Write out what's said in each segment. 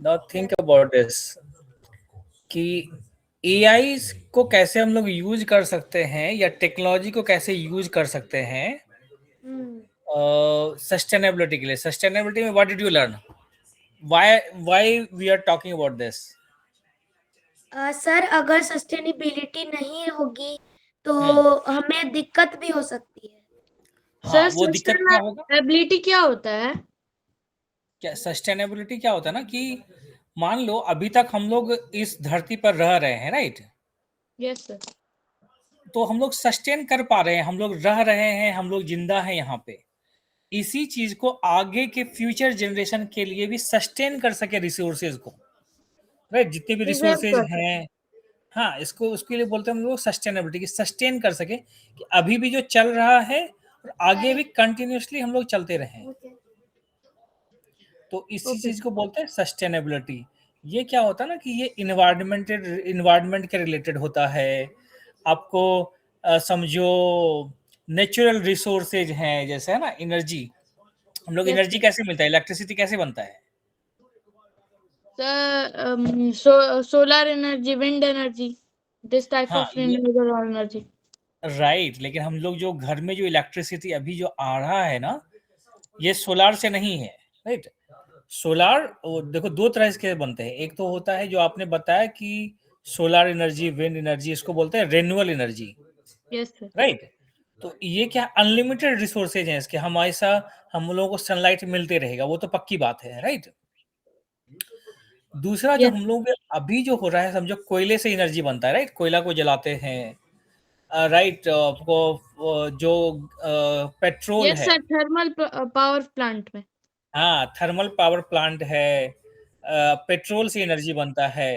Now think about this कि AI को कैसे हम लोग यूज कर सकते हैं या टेक्नोलॉजी को कैसे यूज कर सकते हैं हम्म। सस्टेनेबिलिटी के लिए। सस्टेनेबिलिटी में what did you learn? Why we are talking about this? Sir, अगर सस्टेनेबिलिटी नहीं होगी तो हम्म। हमें दिक्कत भी हो सकती है। हाँ, सर वो दिक्कत क्या होगा? सस्टेनेबिलिटी क्या होता है? क्या सस्टेनेबिलिटी क्या होता है ना कि मान लो अभी तक हम लोग इस धरती पर रह रहे हैं, राइट? Yes sir. तो हम लोग सस्टेन कर पा रहे हैं, हम लोग रह रहे हैं, हम लोग जिंदा हैं यहाँ पे। इसी चीज को आगे के फ्यूचर जनरेशन के लिए भी सस्टेन कर सके रिसोर्सेज को, राइट? जितने भी प्रिजर्व रिसोर्सेज कर सकते हैं। हाँ, इसको उसके लिए बोलते हैं हम लोग सस्टेनेबिलिटी, की सस्टेन कर सके कि अभी भी जो चल रहा है और आगे भी कंटिन्यूअसली हम लोग चलते रहें। तो इसी ओके चीज सर। को बोलते हैं सस्टेनेबिलिटी। ये क्या होता है ना कि ये इन्वायरमेंट के रिलेटेड होता है। आपको समझो नेचुरल रिसोर्सेज हैं, जैसे है ना एनर्जी। हम लोग यस एनर्जी सर। कैसे मिलता है, इलेक्ट्रिसिटी कैसे बनता है? Sir solar energy, wind energy, this type हाँ ऑफ ये रिन्यूएबल एनर्जी। राइट, लेकिन हम लोग जो घर में जो इलेक्ट्रिसिटी अभी जो आ रहा है ना, ये सोलार से नहीं है, राइट? सोलार देखो दो तरह के बनते हैं। एक तो होता है जो आपने बताया कि सोलार एनर्जी, विंड एनर्जी, इसको बोलते हैं renewal energy, yes sir. Right? तो ये क्या अनलिमिटेड रिसोर्सेज हैं इसके, हमेशा हम लोगों को सनलाइट मिलते रहेगा, वो तो पक्की बात है, राइट? दूसरा जो यस। हम लोग अभी जो हो रहा है, समझो कोयले से एनर्जी बनता है, राइट? कोयला को जलाते हैं, राइट? आपको जो पेट्रोल यस है, सर, थर्मल पावर प्लांट में। हाँ थर्मल पावर प्लांट है, पेट्रोल से एनर्जी बनता है,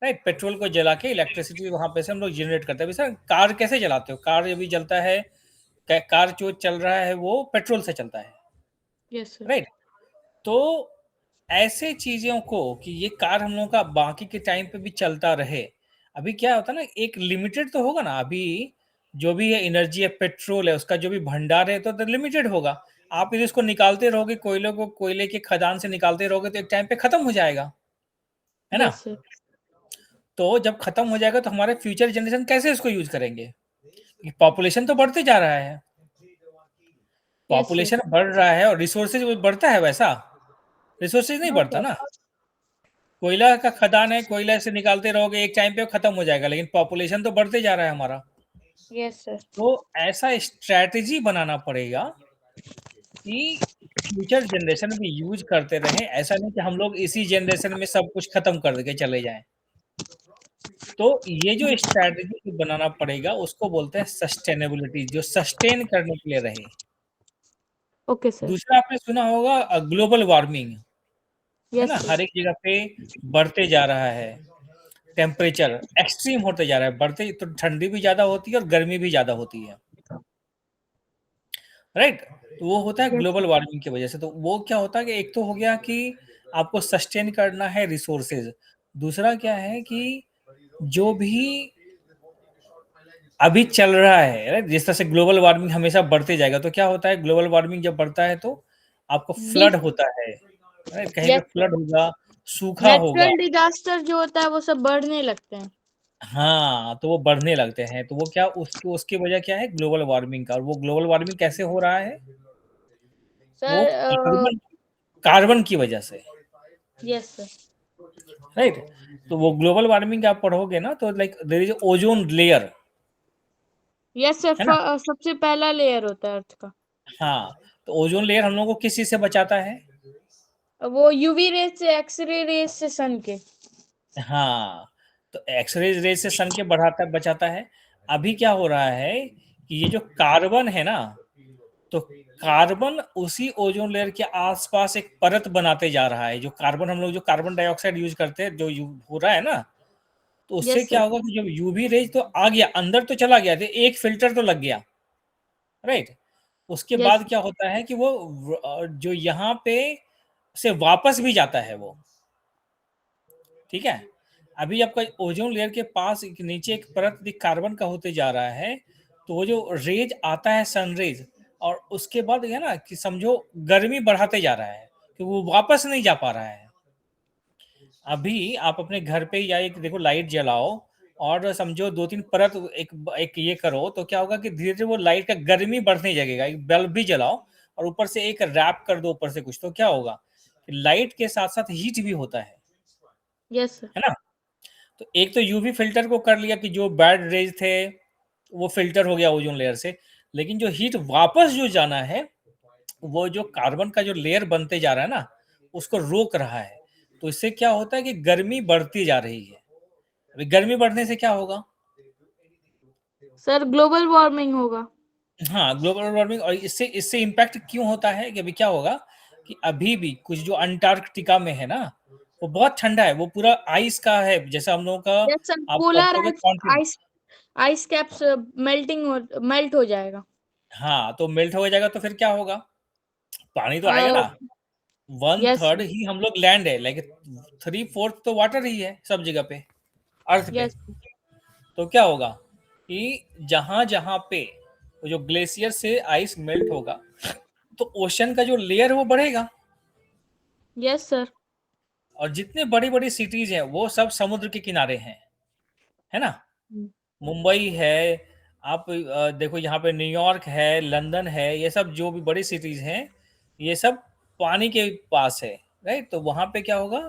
राइट? पेट्रोल को जला के इलेक्ट्रिसिटी वहां पे से हम लोग जनरेट करते हैं। अभी सर कार कैसे चलाते हो? कार अभी चलता है, कार जो चल रहा है वो पेट्रोल से चलता है, यस सर। राइट? तो ऐसे चीजों को कि ये कार हम लोगों का बाकी के टाइम पे भी चलता रहे। अभी क्या होता है ना, एक लिमिटेड तो होगा ना। अभी जो भी है एनर्जी है, पेट्रोल है, उसका जो भी भंडार है तो लिमिटेड होगा। आप यदि इसको निकालते रहोगे, कोयले को कोयले के खदान से निकालते रहोगे तो एक टाइम पे खत्म हो जाएगा, है ना? Yes sir. तो जब खत्म हो जाएगा तो हमारे फ्यूचर जनरेशन कैसे इसको यूज करेंगे? पॉपुलेशन तो बढ़ते जा रहा है, यस सर। पॉपुलेशन बढ़ रहा है और रिसोर्सेज बढ़ता है, वैसा रिसोर्सेज नहीं नो बढ़ता सर। ना। कोयला का खदान है, कोयला से निकालते रहोगे, एक टाइम पे वो खत्म हो जाएगा, लेकिन पॉपुलेशन तो बढ़ते जा रहा है हमारा। Yes sir. तो ऐसा स्ट्रैटेजी बनाना पड़ेगा कि फ्यूचर जनरेशन भी यूज करते रहें। ऐसा नहीं कि हम लोग इसी जनरेशन में सब कुछ खत्म कर के चले जाएं। तो ये जो स्ट्रैटेजी बनाना पड़ेगा उसको बोलते हैं सस्टेनेबिलिटी, जो सस्टेन करने के लिए रहे। Okay sir. दूसरा आपने सुना होगा ग्लोबल वार्मिंग, है ना? यस हर सर। एक जगह पे बढ़ते जा रहा है, टेम्परेचर एक्सट्रीम होते जा रहा है, बढ़ते तो ठंडी भी ज्यादा होती है और गर्मी भी ज्यादा होती है, राइट? तो वो होता है यस ग्लोबल सर। वार्मिंग की वजह से। तो वो क्या होता है कि एक तो हो गया कि आपको सस्टेन करना है रिसोर्सेज। दूसरा क्या है कि जो भी अभी चल रहा है, राइट? जिस तरह से ग्लोबल वार्मिंग हमेशा बढ़ते जाएगा, तो क्या होता है ग्लोबल वार्मिंग जब बढ़ता है तो आपको फ्लड डिस होता है, राइट? कहीं पे यस सर। फ्लड होगा, सूखा होगा। नेचुरल डिजास्टर जो होता है वो सब बढ़ने लगते हैं। हाँ, तो वो बढ़ने लगते हैं। तो वो क्या, उसको उसकी वजह क्या है? ग्लोबल वार्मिंग का। और वो ग्लोबल वार्मिंग कैसे हो रहा है? वो सर कार्बन कार्बन की वजह से, यस सर। राइट? तो वो ग्लोबल वार्मिंग आप पढ़ोगे ना तो like there is ozone layer, yes sir, है ना? सबसे पहला लेयर होता है अर्थ का। हाँ, तो ओजोन लेयर हम लोगों को किस चीज से बचाता है? वो यूवी रेस से, एक्सरे रेस से, सन के। हाँ, तो एक्सरे रेज से सन के बढ़ाता बचाता है। अभी क्या हो रहा है कि ये जो कार्बन है ना, तो कार्बन उसी ओजोन लेयर के आसपास एक परत बनाते जा रहा है। जो कार्बन हम लोग जो कार्बन डाइऑक्साइड यूज करते हैं, जो हो रहा है ना, तो उससे यस क्या सर। होगा कि जब यूवी रेज तो आ गया अंदर, तो चला गया, तो एक फिल्टर तो लग गया, राइट? उसके यस बाद क्या होता है कि वो जो यहाँ पे से वापस भी जाता है वो, ठीक है? अभी आपका ओजोन लेयर के पास नीचे एक परत भी कार्बन का होते जा रहा है। तो वो जो रेज आता है, सन रेज, और उसके बाद है ना कि समझो गर्मी बढ़ाते जा रहा है कि वो वापस नहीं जा पा रहा है। अभी आप अपने घर पे या एक देखो लाइट जलाओ और समझो 2-3 परत एक ये करो तो क्या होगा कि धीरे-धीरे वो लाइट का गर्मी बढ़ने लगेगा। एक बल्ब भी जलाओ और ऊपर से एक रैप कर दो ऊपर से कुछ, तो क्या होगा कि लाइट के साथ-साथ हीट भी होता यस सर। है ना? तो एक तो यूवी फ़िल्टर को कर लिया कि जो बैड रेज़ थे, वो फ़िल्टर हो गया ओज़ोन लेयर से। लेकिन जो हीट वापस जो जाना है, वो जो कार्बन का जो लेयर बनते जा रहा है ना, उसको रोक रहा है। तो इससे क्या होता है कि गर्मी बढ़ती जा रही है। अभी गर्मी बढ़ने से क्या होगा? सर ग्लोबल वार्मिंग होगा। हाँ, ग्लोबल वार्मिंग और इससे इससे इम्पैक्ट क्यों होता है कि अभी क्या होगा कि अभी भी कुछ जो अंटार्कटिका में है ना, वो बहुत ठंडा है, वो पूरा आइस का है, जैसा हम लोगों का यस सर, आप पोलर पढ़ते होंगे ice continent. Ice ice caps melt हो जाएगा। हाँ, तो मेल्ट हो जाएगा तो फिर क्या होगा? पानी तो आएगा अ, ना। यस 1/3 ही हम लोग लैंड है, लाइक 3/4 तो वाटर ही है सब जगह पे, अर्थ पे। यस तो क्या होगा कि जहाँ-जहाँ पे वो जो ग्लेशियर से आइस मेल्ट होगा, तो ओशन का जो लेयर है वो बढ़ेगा यस सर। और जितने बड़ी-बड़ी सिटीज़ हैं, वो सब समुद्र के किनारे हैं, है ना? मुंबई है, आप देखो यहाँ पे न्यूयॉर्क है, लंदन है, ये सब जो भी बड़ी सिटीज़ हैं, ये सब पानी के पास है, राइट? तो वहाँ पे क्या होगा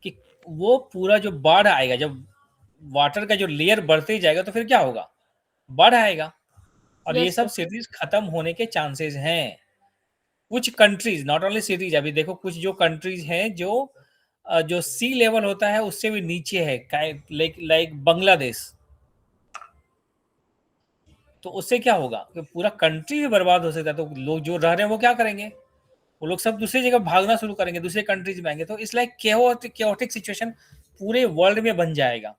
कि वो पूरा जो बाढ़ आएगा, जब वाटर का जो लेयर बढ़ते जाएगा, तो फिर क्या होगा? बाढ़ आएगा और ये यस सब सर। सिटीज़ खत्म होने के चांसेस हैं। कुछ कंट्रीज़, नॉट ओनली सिटीज़, अभी देखो कुछ जो कंट्रीज़ हैं जो जो सी लेवल होता है उससे भी नीचे है, लाइक लाइक बांग्लादेश। तो उससे क्या होगा कि पूरा कंट्री भी बर्बाद हो सकता है, तो लोग जो रह रहे हैं वो क्या करेंगे? वो लोग सब दूसरी जगह भागना शुरू करेंगे, दूसरे कंट्रीज में आएंगे, तो इट्स लाइक केओटिक सिचुएशन पूरे वर्ल्ड में बन जाएगा,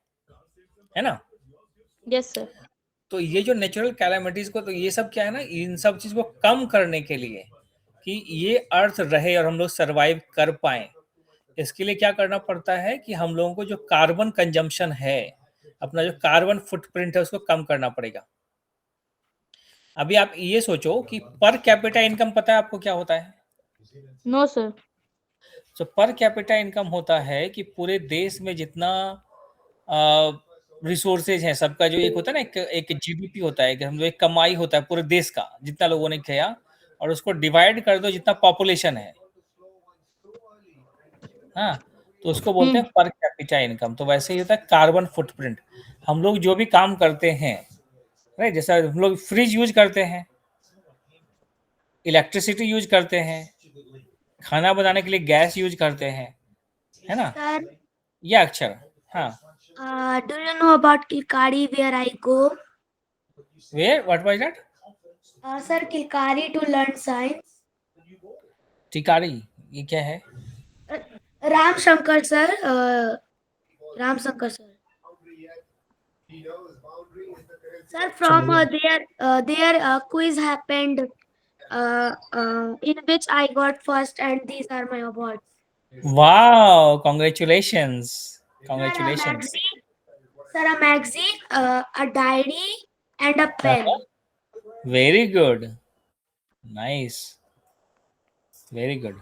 है ना? Yes sir. तो ये जो नेचुरल कैलामिटीज को, तो ये सब क्या है ना, इन सब चीज को कम करने के लिए कि ये अर्थ रहे और हम लोग सरवाइव कर पाए, इसके लिए क्या करना पड़ता है कि हम लोगों को जो कार्बन कंजम्पशन है, अपना जो कार्बन फुटप्रिंट है, उसको कम करना पड़ेगा। अभी आप ये सोचो कि पर कैपिटा इनकम पता है आपको क्या होता है? No sir. तो पर कैपिटा इनकम होता है कि पूरे देश में जितना रिसोर्सेज है सबका, जो एक होता है ना, एक जीडीपी होता है कि हम लोग एक कमाई होता है पूरे देश का, जितना लोगों ने किया, और उसको डिवाइड कर दो जितना पॉपुलेशन है, हाँ, तो उसको बोलते हैं पर कैपिटा इनकम। तो वैसे ही होता है कार्बन फुटप्रिंट। हम लोग जो भी काम करते हैं, राइट, जैसा हम लोग फ्रिज यूज करते हैं, इलेक्ट्रिसिटी यूज करते हैं, खाना बनाने के लिए गैस यूज करते हैं, है ना? Sir, ये अक्षर, हाँ। do you know about Kilkari where I go? Where what was that? Sir, Kilkari to learn science. Tikari, ये क्या है? Uh, Ram Shankar sir, Ram Shankar sir. Sir, अच्छा from मुझे, their quiz happened, in which I got first, and these are my awards. Wow, congratulations, Sir, a congratulations. magazine, sir, a magazine, a diary, and a pen. Very good, nice, very good.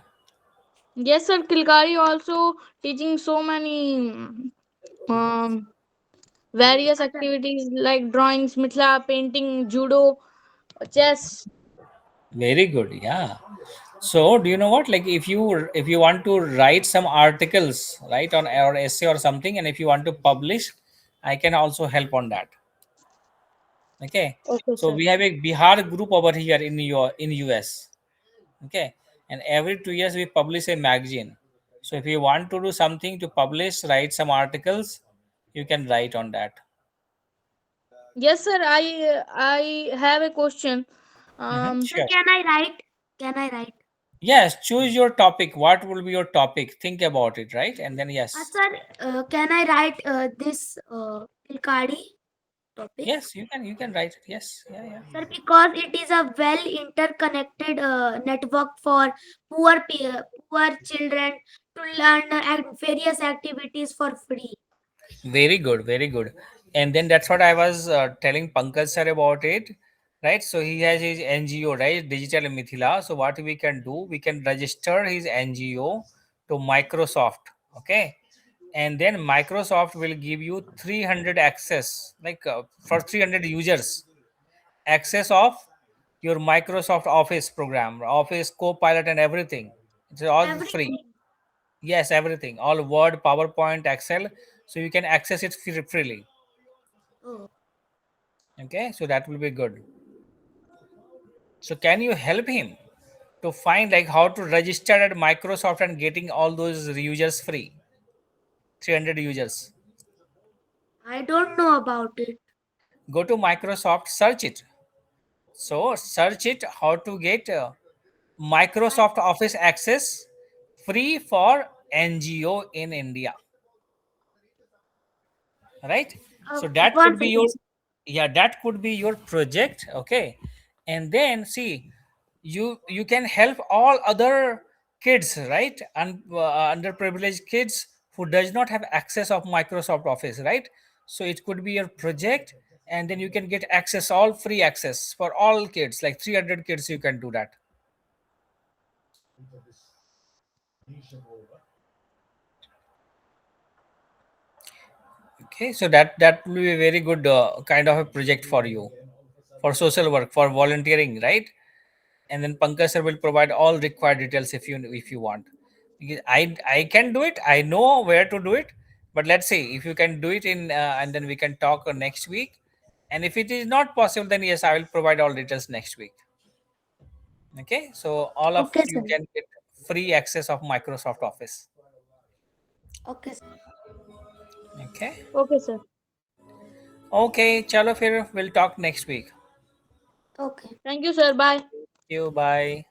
Yes, sir. Kilkari also teaching so many um, various activities like drawings, mithila, painting, judo, chess. Very good, yeah. So do you know what, like if you want to write some articles, right, on or essay or something, and if you want to publish, I can also help on that. Okay, Okay, so sir. we have a Bihar group over here in US. Okay, and every 2 years we publish a magazine. So if you want to do something to publish, write some articles, you can write on that. Yes, sir. I have a question. Sir, Sure. can I write? Can I write? Yes, choose your topic. What will be your topic? Think about it, right? And then yes. Sir, can I write this Kilkari topic? Yes, you can write it. Yes. Yeah, yeah. Sir, because it is a well interconnected network for poor children to learn various activities for free. Very good, very good. And then that's what I was telling Pankaj sir about it, right? So he has his NGO, right? Digital Mithila. So what we can do, we can register his NGO to Microsoft. Okay. and then Microsoft will give you 300 access, like for 300 users, access of your Microsoft Office program, Office Copilot, and everything. It's all free. Everything. Yes, everything, all Word, PowerPoint, Excel, so you can access it freely. Oh, Okay, so that will be good. So can you help him to find like how to register at Microsoft and getting all those users free, 300 users? I don't know about it. Go to Microsoft, search it. So search it how to get Microsoft Office access free for NGO in India, right? So that One could be your, second. yeah, that could be your project. Okay, and then see, you can help all other kids, right? And underprivileged kids who does not have access of Microsoft Office, right? So it could be your project, and then you can get access, all free access for all kids, like 300 kids. You can do that. Okay, so that will be a very good kind of a project for you, for social work, for volunteering, right? And then Pankaj sir will provide all required details if you want. Because I can do it. I know where to do it, but let's see if you can do it in, and then we can talk next week. And if it is not possible, then yes, I will provide all details next week. Okay, so all of Okay, you sir. can get free access of Microsoft Office. Okay, sir. Okay, Okay, sir. okay, chalo, फिर we'll talk next week. Okay. Thank you, sir. Bye. See you, bye.